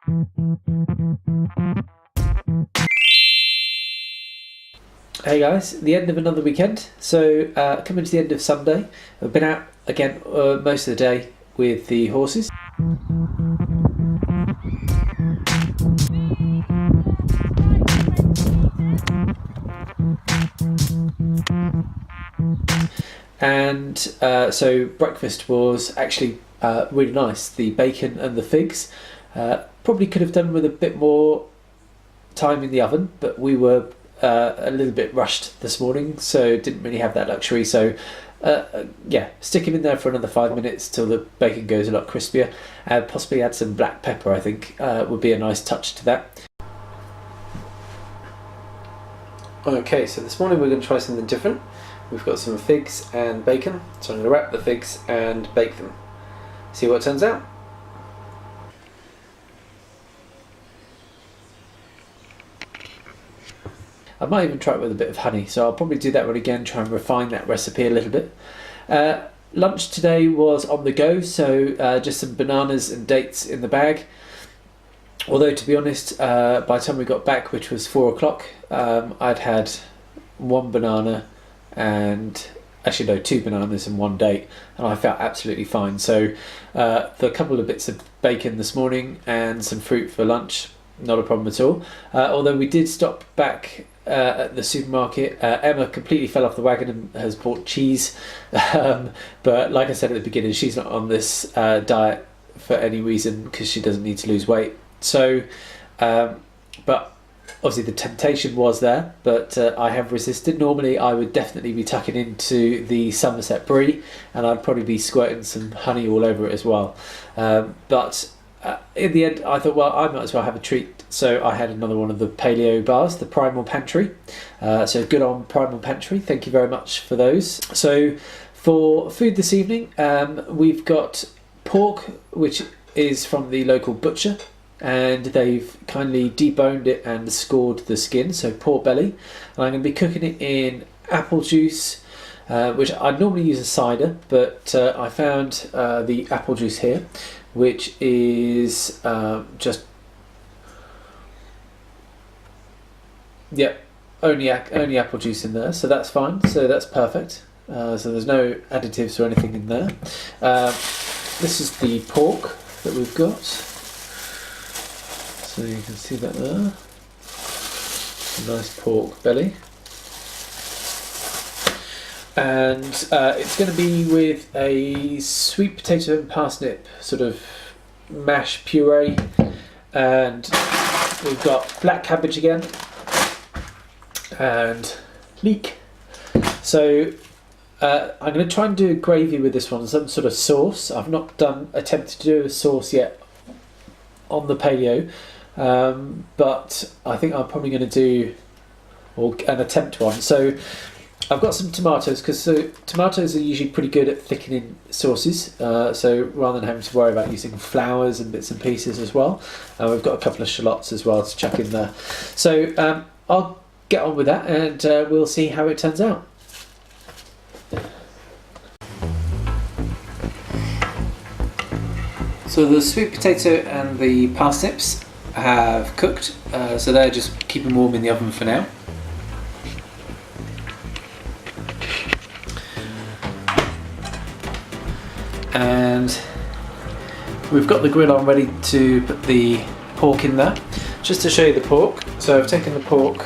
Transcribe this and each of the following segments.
Hey guys, the end of another weekend. So coming to the end of Sunday, I've been out again most of the day with the horses. And so breakfast was actually really nice. The bacon and the figs. Probably could have done with a bit more time in the oven, but we were a little bit rushed this morning, so didn't really have that luxury. So yeah, stick him in there for another 5 minutes till the bacon goes a lot crispier. Possibly add some black pepper, I think would be a nice touch to that. Okay, so this morning we're going to try something different. We've got some figs and bacon, so I'm going to wrap the figs and bake them. See what turns out. I might even try it with a bit of honey, so I'll probably do that one again, try and refine that recipe a little bit. Lunch today was on the go, so just some bananas and dates in the bag. Although, to be honest, by the time we got back, which was 4 o'clock, I'd had one banana and actually no, 2 bananas and 1 date, and I felt absolutely fine. So the couple of bits of bacon this morning and some fruit for lunch, not a problem at all. Although we did stop back at the supermarket. Emma completely fell off the wagon and has bought cheese, but like I said at the beginning, she's not on this diet for any reason because she doesn't need to lose weight. So but obviously the temptation was there, but I have resisted. Normally I would definitely be tucking into the Somerset Brie, and I'd probably be squirting some honey all over it as well. But in the end I thought, well, I might as well have a treat. So I had another one of the Paleo bars, the Primal Pantry. So good on Primal Pantry, thank you very much for those. So for food this evening, we've got pork, which is from the local butcher, and they've kindly deboned it and scored the skin, so pork belly. And I'm going to be cooking it in apple juice, which I'd normally use a cider, but I found the apple juice here, which is just, yep, only apple juice in there, so that's fine, so that's perfect. So there's no additives or anything in there. This is the pork that we've got. So you can see that there, a nice pork belly, and it's going to be with a sweet potato and parsnip sort of mash puree, and we've got black cabbage again and leek. So I'm going to try and do a gravy with this one, some sort of sauce. I've not attempted to do a sauce yet on the Paleo. But I think I'm probably going to do an attempt one. So I've got some tomatoes, because tomatoes are usually pretty good at thickening sauces, so rather than having to worry about using flours and bits and pieces as well, we've got a couple of shallots as well to chuck in there. So I'll get on with that, and we'll see how it turns out. So the sweet potato and the parsnips have cooked, so they're just keeping warm in the oven for now. And we've got the grill on ready to put the pork in there. Just to show you the pork, so I've taken the pork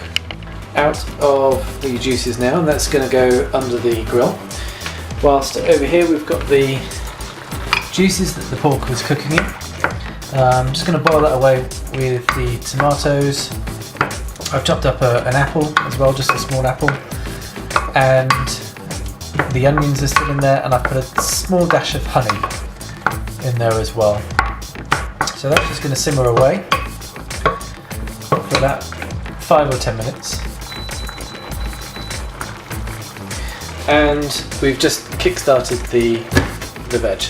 out of the juices now, and that's going to go under the grill. Whilst over here we've got the juices that the pork was cooking in. I'm just going to boil that away with the tomatoes. I've chopped up an apple as well, just a small apple, and the onions are still in there, and I've put a small dash of honey in there as well. So that's just going to simmer away for about 5 or 10 minutes. And we've just kick-started the veg.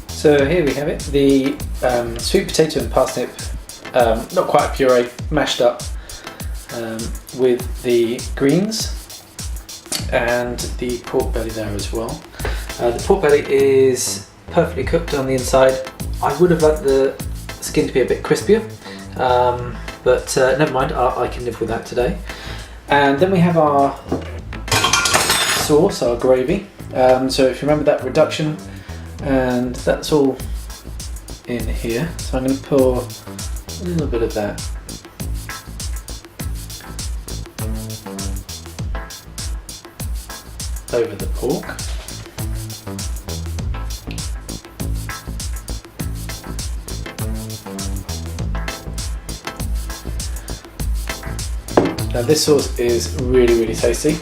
So here we have it, the sweet potato and parsnip, not quite a puree, mashed up, with the greens and the pork belly there as well. The pork belly is perfectly cooked on the inside. I would have liked the skin to be a bit crispier, but never mind, I can live with that today. And then we have our sauce, our gravy. So if you remember that reduction, and that's all in here. So I'm going to pour a little bit of that over the pork. Now this sauce is really, really tasty.